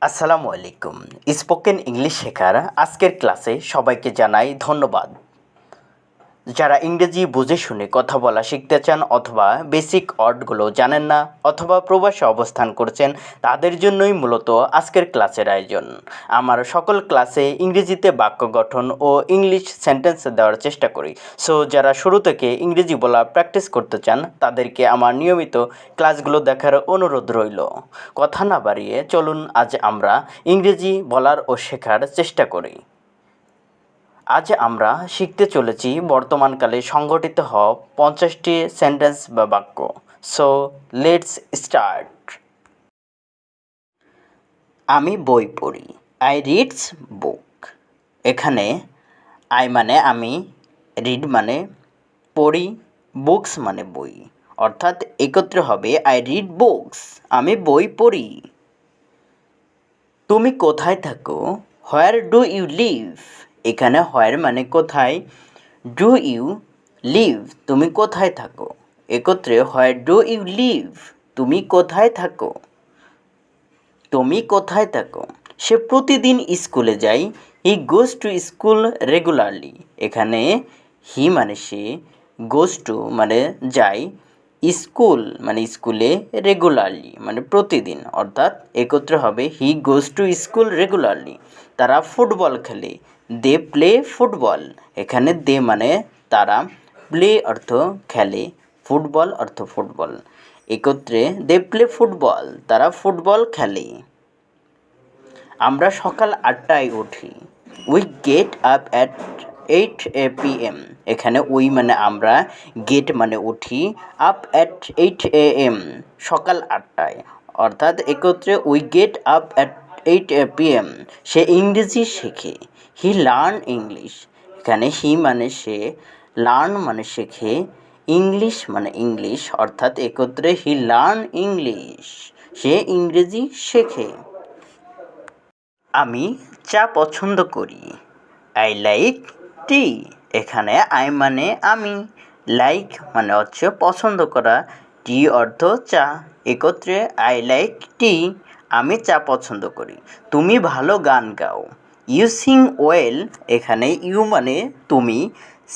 আসসালামু আলাইকুম। Spoken English শেখার আজকের ক্লাসে সবাইকে জানাই ধন্যবাদ। যারা ইংরেজি বুঝে শুনে কথা বলা শিখতে চান অথবা বেসিক ওয়ার্ডগুলো জানেন না অথবা প্রবাসে অবস্থান করছেন, তাদের জন্যই মূলত আজকের ক্লাসের আয়োজন। আমার সকল ক্লাসে ইংরেজিতে বাক্য গঠন ও ইংলিশ সেন্টেন্স দেওয়ার চেষ্টা করি। সো যারা শুরু থেকে ইংরেজি বলা প্র্যাকটিস করতে চান, তাদেরকে আমার নিয়মিত ক্লাসগুলো দেখার অনুরোধ রইল। কথা না বাড়িয়ে চলুন আজ আমরা ইংরেজি বলার ও শেখার চেষ্টা করি। আজ আমরা শিখতে চলেছি বর্তমানকালে সংঘটিত হওয়া 50টি সেন্টেন্স বা বাক্য। So let's start. আমি বই পড়ি। আই রিডস বুক। এখানে আই মানে আমি, রিড মানে পড়ি, বুকস মানে বই, অর্থাৎ একত্রে হবে আই রিড বুকস। আমি বই পড়ি। তুমি কোথায় থাকো? Where do you live? এখানে হোয়ার মানে কোথায়, ডু ইউ লিভ তুমি কোথায় থাকো, একত্রে হোয়ার ডু ইউ লিভ তুমি কোথায় থাকো। তুমি কোথায় থাকো? সে প্রতিদিন স্কুলে যায়। He goes to school regularly. এখানে হি মানে সে, গোজ টু মানে যায়, স্কুল মানে স্কুলে, রেগুলারলি মানে প্রতিদিন, অর্থাৎ একত্রে হবে he goes to school regularly. তারা ফুটবল খেলে। They play football. এখানে দে মানে তারা, প্লে অর্থ খেলে, ফুটবল অর্থ ফুটবল, একত্রে দে প্লে ফুটবল তারা ফুটবল খেলে। আমরা সকাল 8টায় উঠি। We get up at 8 PM। এখানে উই মানে আমরা, গেট মানে উঠি, আপ অ্যাট 8 AM সকাল 8টায়, অর্থাৎ একত্রে we get up at 8 PM। সে ইংরেজি শেখে। হি লার্ন ইংলিশ। এখানে হি মানে সে, লার্ন মানে শেখে, ইংলিশ মানে ইংলিশ, অর্থাৎ একত্রে হি লার্ন ইংলিশ সে ইংরেজি শেখে। আমি চা পছন্দ করি। I like tea. এখানে আই মানে আমি, লাইক মানে হচ্ছে পছন্দ করা, টি অর্থ চা, একত্রে আই লাইক টি আমি চা পছন্দ করি। তুমি ভালো গান গাও। You sing well. এখানে ইউ মানে তুমি,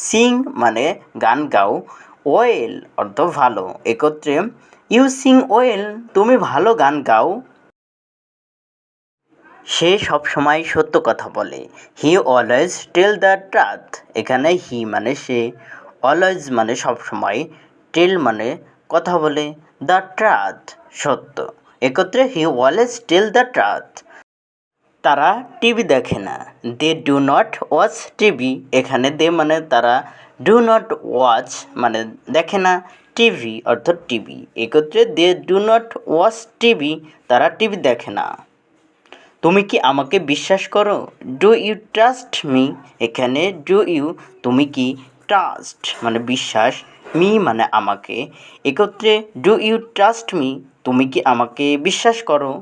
সিং মানে গান গাও, ওয়েল অর্থ ভালো, একত্রে ইউ সিং ওয়েল তুমি ভালো গান গাও। সে সবসময় সত্য কথা বলে। He always tell the truth. এখানে হি মানে সে, অলওয়েজ মানে সবসময়, টেল মানে কথা বলে, দ্য ট্রাথ সত্য, একত্রে হি অলওয়েজ টেল দ্য ট্রাথ। তারা টিভি দেখে না। They do not watch TV. এখানে দে মানে তারা, ডু নট ওয়াচ মানে দেখে না, টিভি অর্থ টিভি, একত্রে they do not watch TV তারা টিভি দেখে না। তুমি কি আমাকে বিশ্বাস করো? Do you trust me. এখানে ডু ইউ তুমি কি, ট্রাস্ট মানে বিশ্বাস, মি মানে আমাকে, একত্রে ডু ইউ ট্রাস্ট মি তুমি কি আমাকে বিশ্বাস করো।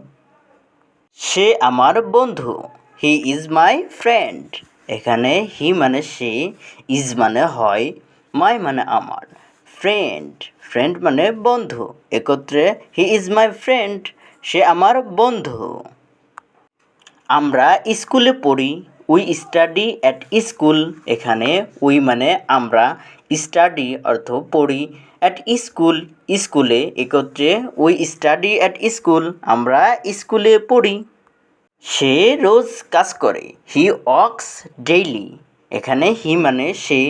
সে আমার বন্ধু। He is my friend. এখানে হি মানে সে, ইজ মানে হয়, মাই মানে আমার, ফ্রেন্ড ফ্রেন্ড মানে বন্ধু, একত্রে হি ইজ মাই ফ্রেন্ড সে আমার বন্ধু। আমরা স্কুলে পড়ি। We study at school. এখানে উই মানে আমরা, স্টাডি অর্থ পড়ি, অ্যাট স্কুল স্কুলে, একত্রে উই স্টাডি অ্যাট স্কুল আমরা স্কুলে পড়ি। সে রোজ কাজ করে। He works daily. এখানে হি মানে সে,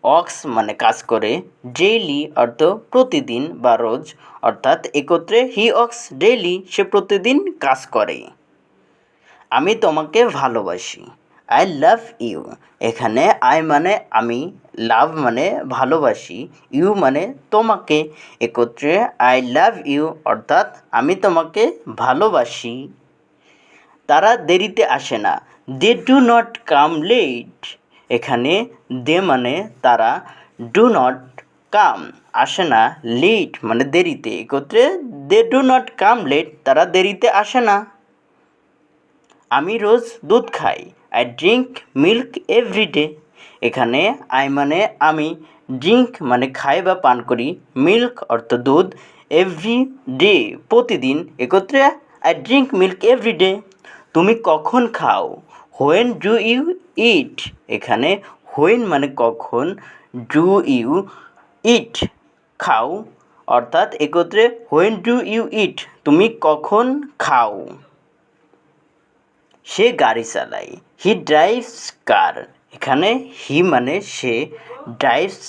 ওয়ার্কস মানে কাজ করে, ডেইলি অর্থ প্রতিদিন বা রোজ, অর্থাৎ একত্রে হি ওয়ার্কস ডেইলি সে প্রতিদিন কাজ করে। আমি তোমাকে ভালোবাসি। I love you. এখানে আই মানে আমি, লাভ মানে ভালোবাসি, ইউ মানে তোমাকে, একত্রে আই লাভ ইউ অর্থাৎ আমি তোমাকে ভালোবাসি। তারা দেরিতে আসে না। They do not come late. এখানে দে মানে তারা, ডু নট কাম আসে না, লেট মানে দেরিতে, একত্রে they do not come late তারা দেরিতে আসে না। আমি রোজ দুধ খাই। I drink milk everyday. এখানে আই মানে আমি, ড্রিঙ্ক মানে খাই বা পান করি, মিল্ক অর্থ দুধ, এভরি ডে প্রতিদিন, একত্রে আই ড্রিঙ্ক মিল্ক এভরিডে তুমি কখন খাও? হোয়েন ডু ইউ ইট? এখানে হোয়েন মানে কখন, ডু ইউ ইট খাও, অর্থাৎ একত্রে হোয়েন ডু ইউ ইট তুমি কখন খাও। সে গাড়ি চালায়, হি ড্রাইভস কার। এখানে হি মানে সে, ড্রাইভস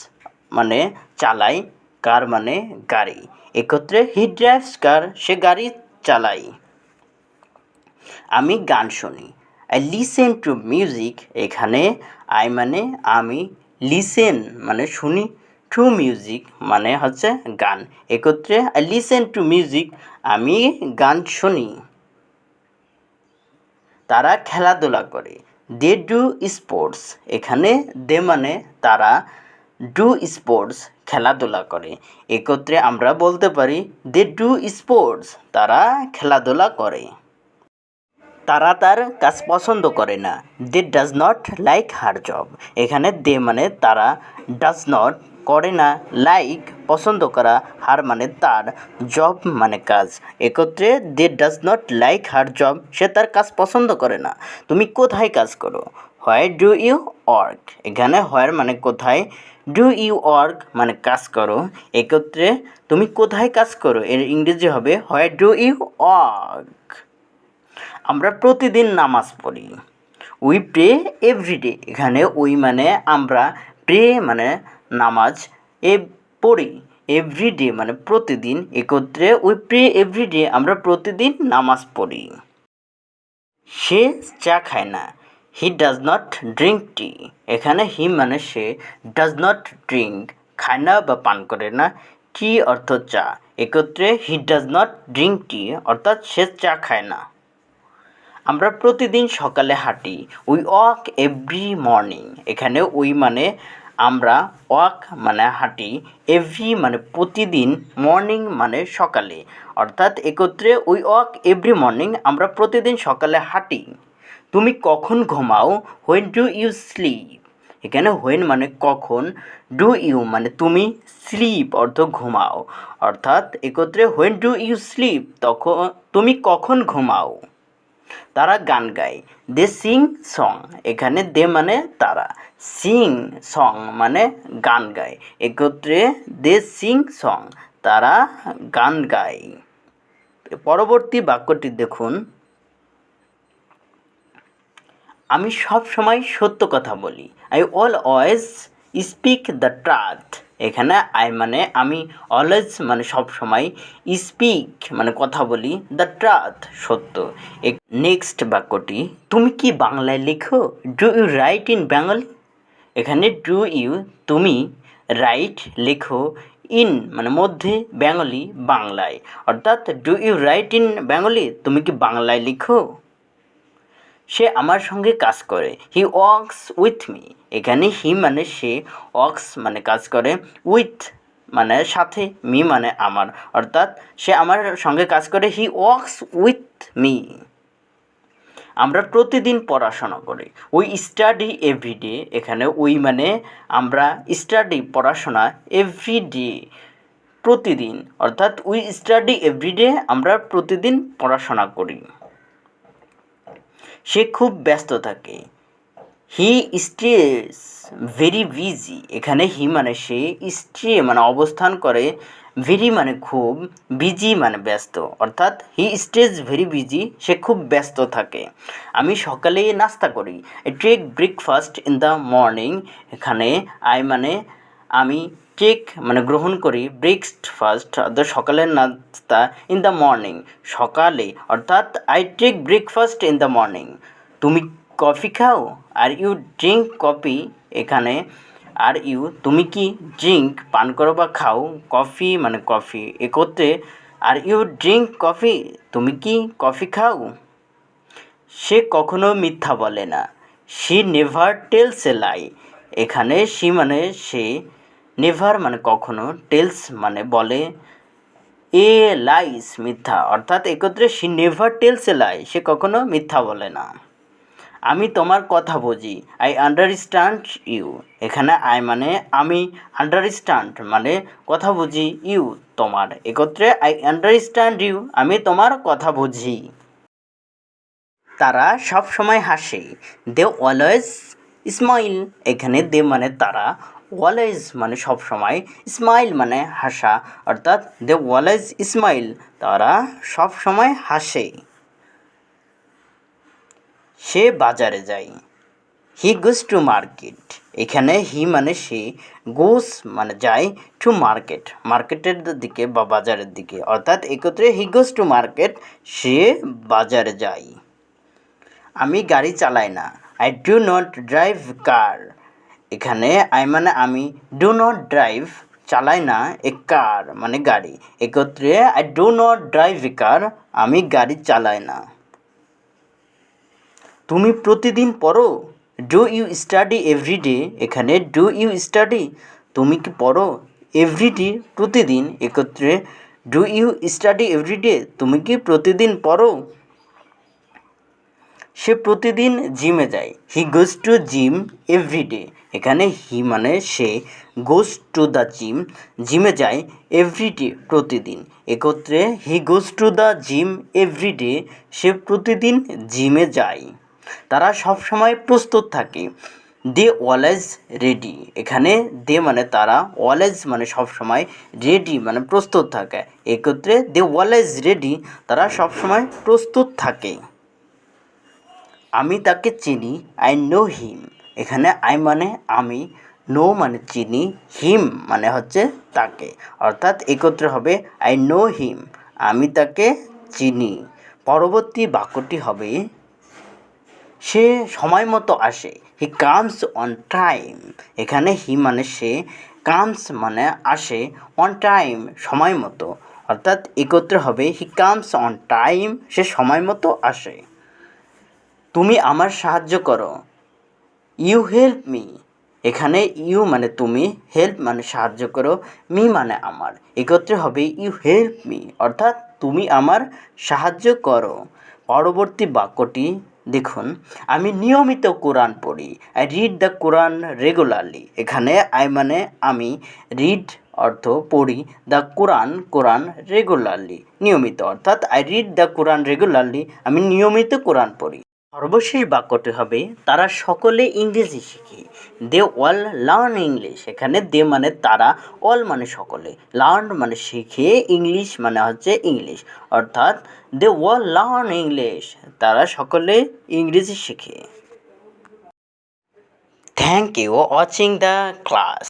মানে চালায়, কার মানে গাড়ি, একত্রে হি ড্রাইভস কার, সে গাড়ি চালায়। আমি গান শুনি, আই লিসেন টু মিউজিক। এখানে আই মানে আমি, লিসেন মানে শুনি, টু মিউজিক মানে হচ্ছে গান, একত্রে আই লিসেন টু মিউজিক, আমি গান শুনি। তারা খেলাধুলা করে, দে ডু স্পোর্টস। এখানে দে মানে তারা, ডু স্পোর্টস খেলাধুলা করে, একত্রে আমরা বলতে পারি দে ডু স্পোর্টস, তারা খেলাধুলা করে। তারা তার কাজ পছন্দ করে না, they does not like her job. এখানে দে মানে তারা, ডাজ নট করে না, লাইক পছন্দ করা, হার মানে তার, জব মানে কাজ, একত্রে they does not like her job, সে তার কাজ পছন্দ করে না। তুমি কোথায় কাজ করো? Where do you work. এখানে হোয়ার মানে কোথায়, ডু ইউ ওয়ার্ক মানে কাজ করো, একত্রে তুমি কোথায় কাজ করো এর ইংরেজি হবে হোয়ার ডু ইউ ওয়ার্ক। আমরা প্রতিদিন নামাজ পড়ি, উই প্রে এভরিডে। এখানে উই মানে আমরা, প্রে মানে নামাজ, পড়ি, এভরিডে মানে প্রতিদিন, একত্রে উই প্রে এভরিডে, আমরা প্রতিদিন নামাজ পড়ি। সে চা খায় না, he does not drink tea. এখানে হি মানে সে, ডাজ নট ড্রিঙ্ক খায় না বা পান করে না, টি অর্থ চা, একত্রে he does not drink tea, অর্থাৎ সে চা খায় না। আমরা প্রতিদিন সকালে হাঁটি, উই ওয়াক এভরি মর্নিং। এখানে উই মানে আমরা, ওয়াক মানে হাঁটি, এভরি মানে প্রতিদিন, মর্নিং মানে সকালে, অর্থাৎ একত্রে উই ওয়াক এভরি মর্নিং, আমরা প্রতিদিন সকালে হাঁটি। তুমি কখন ঘুমাও? When do you sleep. এখানে হোয়েন মানে কখন, ডু ইউ মানে তুমি, স্লিপ অর্থ ঘুমাও, অর্থাৎ একত্রে হোয়েন ডু ইউ স্লিপ, তখন তুমি কখন ঘুমাও। তারা গান গায়, দে সিং সং। এখানে দে মানে তারা, সিং সং মানে গান গায়, একত্রে দে সিং সং, তারা গান গায়। পরবর্তী বাক্যটি দেখুন, আমি সব সময় সত্য কথা বলি, I always speak the truth. এখানে আই মানে আমি, অলওয়েজ মানে সব সময়, স্পিক মানে কথা বলি, দ্য ট্রাথ সত্য। নেক্সট বাক্যটি, তুমি কি বাংলায় লেখো? Do you write in Bengali. এখানে ডু ইউ তুমি, রাইট লেখো, ইন মানে মধ্যে, বেঙ্গলি বাংলায়, অর্থাৎ do you write in Bengali, তুমি কি বাংলায় লিখো। সে আমার সঙ্গে কাজ করে, হি ওয়ার্কস উইথ মি। এখানে হি মানে সে, ওয়ার্কস মানে কাজ করে, উইথ মানে সাথে, মি মানে আমার, অর্থাৎ সে আমার সঙ্গে কাজ করে, হি ওয়ার্কস উইথ মি। আমরা প্রতিদিন পড়াশোনা করি, উই স্টাডি এভরিডে। এখানে উই মানে আমরা, স্টাডি পড়াশোনা, এভরিডে প্রতিদিন, অর্থাৎ উই স্টাডি এভরিডে, আমরা প্রতিদিন পড়াশোনা করি। সে খুব ব্যস্ত থাকে, হি স্টেজ ভেরি বিজি। এখানে হি মানে সে, স্টে মানে অবস্থান করে, ভেরি মানে খুব, বিজি মানে ব্যস্ত, অর্থাৎ হি স্টেজ ভেরি বিজি, সে খুব ব্যস্ত থাকে। আমি সকালে নাস্তা করি, I take breakfast in the morning. এখানে আই মানে আমি, টেক মানে গ্রহণ করি, ব্রেকফাস্ট অর্থাৎ সকালের নাস্তা, ইন দ্য মর্নিং সকালে, অর্থাৎ I take breakfast in the morning. তুমি কফি খাও? Are you drink coffee. এখানে আর ইউ তুমি কি, ড্রিঙ্ক পান করো বা খাও, কফি মানে কফি, একত্রে আর ইউ ড্রিঙ্ক কফি, তুমি কি কফি খাও। সে কখনো মিথ্যা বলে না, শি নেভার টেলস এ লাই। এখানে শি মানে সে, নেভার মানে কখনো, টেলস মানে বলে, এ লাইস মিথ্যা, অর্থাৎ একত্রে শি নেভার টেলস এ লাই, সে কখনো মিথ্যা বলে না। আমি তোমার কথা বুঝি, আই আন্ডারস্ট্যান্ড ইউ। এখানে আই মানে আমি, আন্ডারস্ট্যান্ড মানে কথা বুঝি, ইউ তোমার, একত্রে আই আন্ডারস্ট্যান্ড ইউ, আমি তোমার কথা বুঝি। তারা সব সময় হাসে। They always smile. এখানে দে মানে তারা, অলওয়েজ মানে সব সময়, স্মাইল মানে হাসা, অর্থাৎ দে অলওয়েজ স্মাইল, তারা সব সময় হাসে। সে বাজারে যায়। হি গোস টু মার্কেট। এখানে হি মানে সে, গোস মানে যায়, টু মার্কেট মার্কেটের দিকে বা বাজারের দিকে, অর্থাৎ একত্রে হি গোস টু মার্কেট, সে বাজারে যায়। আমি গাড়ি চালাই না। আই ডু নট ড্রাইভ কার। এখানে আই মানে আমি, ডু নট ড্রাইভ চালাই না, এ কার মানে গাড়ি, একত্রে I do not drive a car, আমি গাড়ি চালাই না। তুমি প্রতিদিন পড়ো। Do you study everyday. এখানে ডু ইউ স্টাডি, তুমি কি পড়ো, এভরিডে প্রতিদিন, একত্রে ডু ইউ স্টাডি এভরিডে, তুমি কি প্রতিদিন পড়ো। সে প্রতিদিন জিমে যায়। He goes to gym everyday. এখানে হি মানে সে, গোজ টু দ্য জিম জিমে যায়, এভরিডে প্রতিদিন, একত্রে he goes to the gym everyday, সে প্রতিদিন জিমে যায়। তারা সবসময় প্রস্তুত থাকে। They always ready. এখানে দে মানে তারা, অলওয়েজ মানে সবসময়, রেডি মানে প্রস্তুত থাকে, একত্রে দে অলওয়েজ রেডি, তারা সবসময় প্রস্তুত থাকে। আমি তাকে চিনি। I know him. এখানে আই মানে আমি, নো মানে চিনি, হিম মানে হচ্ছে তাকে, অর্থাৎ একত্রে হবে আই নো হিম, আমি তাকে চিনি। পরবর্তী বাক্যটি হবে সে সময় মতো আসে। হি কামস অন টাইম। এখানে হি মানে সে, কামস মানে আসে, অন টাইম সময় মতো, অর্থাৎ একত্রে হবে হি কামস অন টাইম, সে সময় মতো আসে। তুমি আমার সাহায্য করো। You help me. এখানে ইউ মানে তুমি, হেল্প মানে সাহায্য করো, মি মানে আমার, একত্রে হবে ইউ হেল্প মি, অর্থাৎ তুমি আমার সাহায্য করো। পরবর্তী বাক্যটি দেখুন, আমি নিয়মিত কোরআন পড়ি। I read the Quran regularly. এখানে আই মানে আমি, রিড অর্থ পড়ি, দ্য কোরআন কোরআন রেগুলারলি নিয়মিত, অর্থাৎ I read the Quran regularly, আমি নিয়মিত কোরআন পড়ি। সর্বশেষ বাক্যটি হবে তারা সকলে ইংরেজি শিখে। They all learn English. এখানে দে মানে তারা, অল মানে সকলে, লার্ন মানে শিখে, ইংলিশ মানে হচ্ছে ইংলিশ, অর্থাৎ দে অল লার্ন ইংলিশ, তারা সকলে ইংরেজি শিখে। Thank you watching the class.